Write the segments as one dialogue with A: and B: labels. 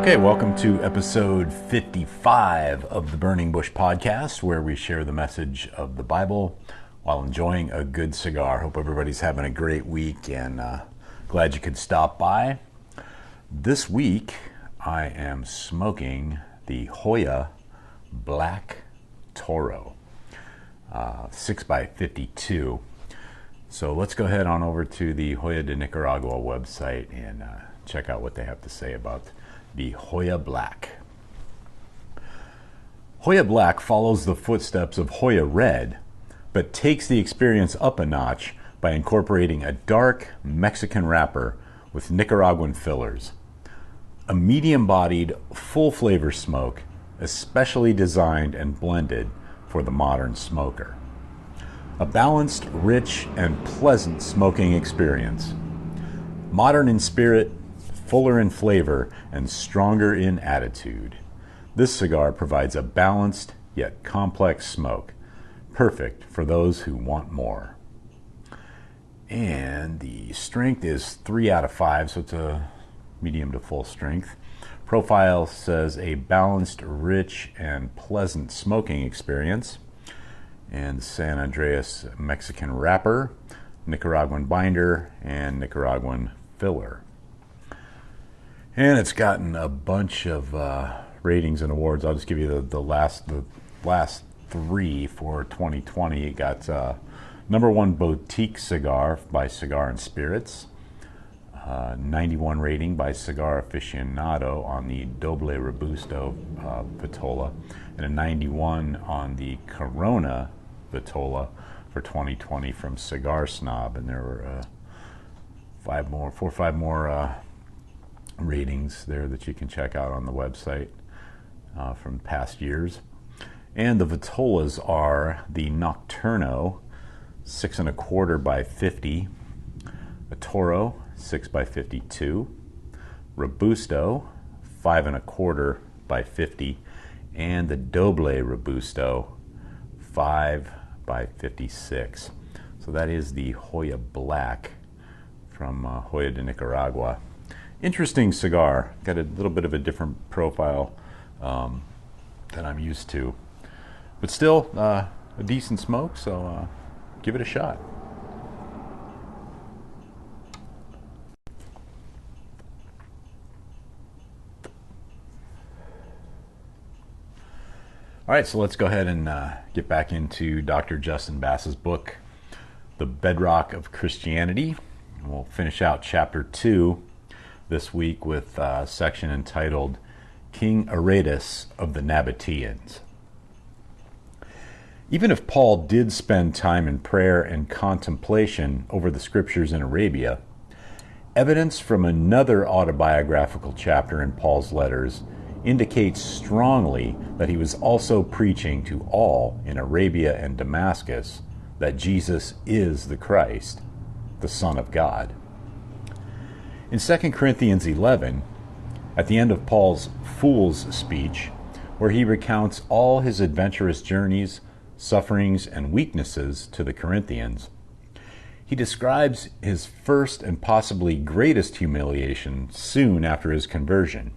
A: Okay, welcome to episode 55 of the Burning Bush podcast, where we share the message of the Bible while enjoying a good cigar. Hope everybody's having a great week and glad you could stop by. This week, I am smoking the Joya Black Toro, 6x52. So let's go ahead on over to the Joya de Nicaragua website and check out what they have to say about the Joya Black. Joya Black follows the footsteps of Joya Red, but takes the experience up a notch by incorporating a dark Mexican wrapper with Nicaraguan fillers. A medium-bodied, full-flavor smoke, especially designed and blended for the modern smoker. A balanced, rich, and pleasant smoking experience. Modern in spirit, fuller in flavor, and stronger in attitude. This cigar provides a balanced yet complex smoke, perfect for those who want more. And the strength is 3 out of 5, so it's a medium to full strength. Profile says a balanced, rich, and pleasant smoking experience. And San Andreas Mexican wrapper, Nicaraguan binder, and Nicaraguan filler. And it's gotten a bunch of ratings and awards. I'll just give you the last 3 for 2020. It got number 1 boutique cigar by Cigar and Spirits, 91 rating by Cigar Aficionado on the Doble Robusto Vitola, and a 91 on the Corona Vitola for 2020 from Cigar Snob. And there were 4 or 5 more ratings there that you can check out on the website from past years. And the Vitolas are the Nocturno 6 1/4 by 50, a Toro 6 by 52, Robusto 5 1/4 by 50, and the Doble Robusto 5 by 56. So that is the Joya Black from Joya de Nicaragua. Interesting cigar. Got a little bit of a different profile than I'm used to, but still a decent smoke, so give it a shot. All right, so let's go ahead and get back into Dr. Justin Bass's book, The Bedrock of Christianity. We'll finish out chapter 2 this week with a section entitled King Aretas of the Nabateans. Even if Paul did spend time in prayer and contemplation over the scriptures in Arabia, evidence from another autobiographical chapter in Paul's letters indicates strongly that he was also preaching to all in Arabia and Damascus that Jesus is the Christ, the Son of God. In 2 Corinthians 11, at the end of Paul's fool's speech, where he recounts all his adventurous journeys, sufferings, and weaknesses to the Corinthians, he describes his first and possibly greatest humiliation soon after his conversion.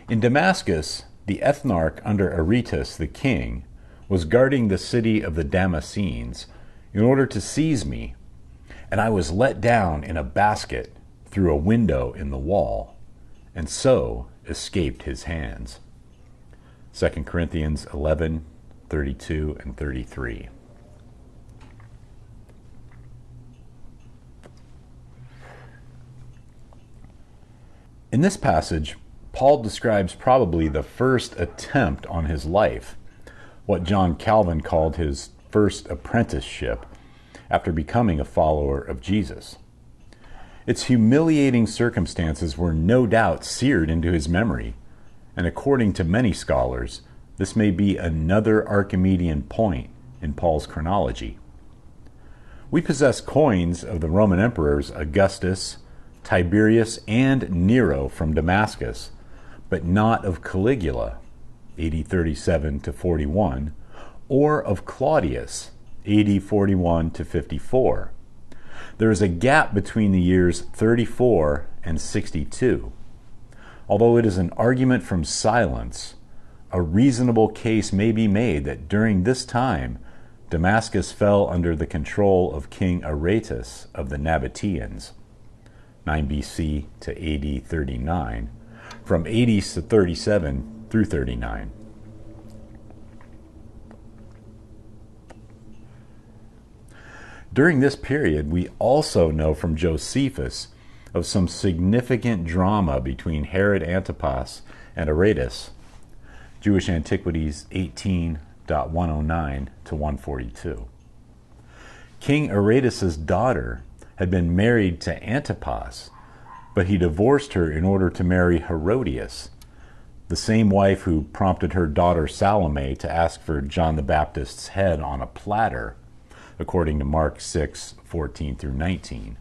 A: In Damascus, the ethnarch under Aretas the king was guarding the city of the Damascenes in order to seize me, and I was let down in a basket through a window in the wall, and so escaped his hands. 2 Corinthians 11, 32 and 33. In this passage, Paul describes probably the first attempt on his life, what John Calvin called his first apprenticeship after becoming a follower of Jesus. Its humiliating circumstances were no doubt seared into his memory, and according to many scholars, this may be another Archimedean point in Paul's chronology. We possess coins of the Roman emperors Augustus, Tiberius, and Nero from Damascus, but not of Caligula, AD 37 to 41, or of Claudius, AD 41 to 54. There is a gap between the years 34 and 62. Although it is an argument from silence, a reasonable case may be made that during this time, Damascus fell under the control of King Aretas of the Nabateans, 9 BC to AD 39, from 80 to 37 through 39. During this period, we also know from Josephus of some significant drama between Herod Antipas and Aretas, Jewish Antiquities 18.109 to 142. King Aretas' daughter had been married to Antipas, but he divorced her in order to marry Herodias, the same wife who prompted her daughter Salome to ask for John the Baptist's head on a platter, according to Mark 6:14 through 19.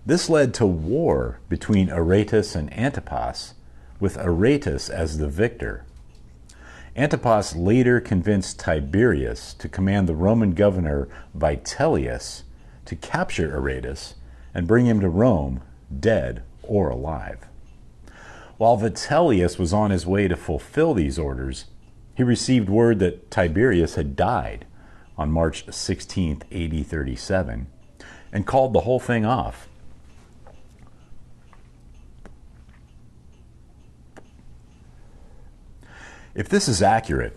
A: This led to war between Aretas and Antipas, with Aretas as the victor. Antipas later convinced Tiberius to command the Roman governor Vitellius to capture Aretas and bring him to Rome, dead or alive. While Vitellius was on his way to fulfill these orders, he received word that Tiberius had died on March 16th, AD 37, and called the whole thing off. If this is accurate,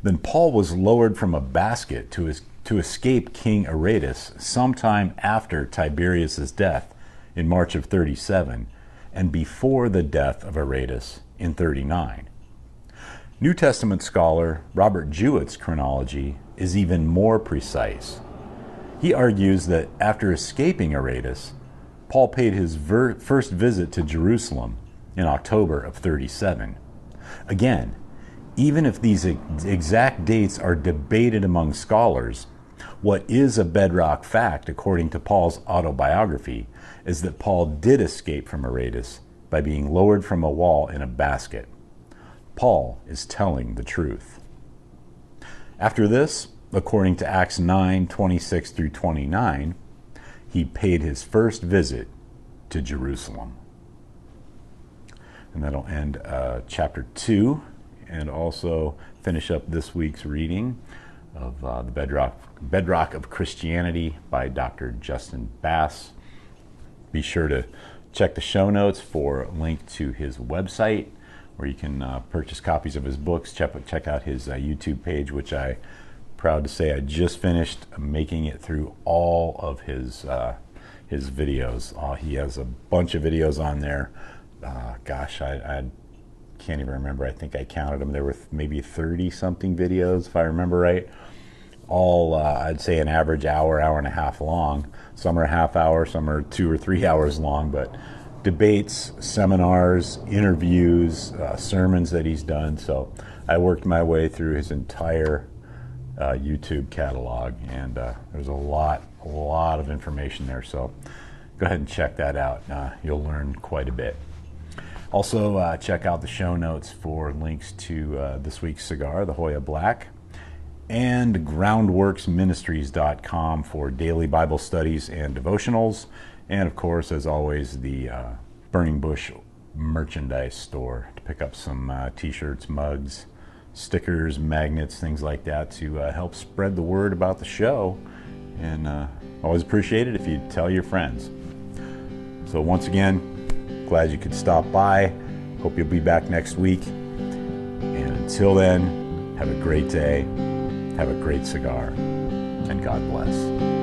A: then Paul was lowered from a basket to escape King Aretas sometime after Tiberius' death in March of 37 and before the death of Aretas in 39. New Testament scholar Robert Jewett's chronology is even more precise. He argues that after escaping Aretas, Paul paid his first visit to Jerusalem in October of 37. Again, even if these exact dates are debated among scholars, what is a bedrock fact, according to Paul's autobiography, is that Paul did escape from Aretas by being lowered from a wall in a basket. Paul is telling the truth. After this, according to Acts 9:26 through 29, he paid his first visit to Jerusalem. And that'll end chapter 2. And also finish up this week's reading of the Bedrock of Christianity by Dr. Justin Bass. Be sure to check the show notes for a link to his website, where you can purchase copies of his books. Check out his YouTube page, which I'm proud to say I just finished making it through all of his videos. He has a bunch of videos on there. I can't even remember. I think I counted them. There were maybe 30-something videos, if I remember right. All, I'd say, an average hour and a half long. Some are a half hour, some are 2 or 3 hours long, but debates, seminars, interviews, sermons that he's done. So I worked my way through his entire YouTube catalog, and there's a lot of information there. So go ahead and check that out. You'll learn quite a bit. Also, check out the show notes for links to this week's cigar, the Joya Black, and groundworksministries.com for daily Bible studies and devotionals. And of course, as always, the Burning Bush merchandise store to pick up some t-shirts, mugs, stickers, magnets, things like that to help spread the word about the show. And always appreciate it if you tell your friends. So once again, glad you could stop by. Hope you'll be back next week. And until then, have a great day, have a great cigar, and God bless.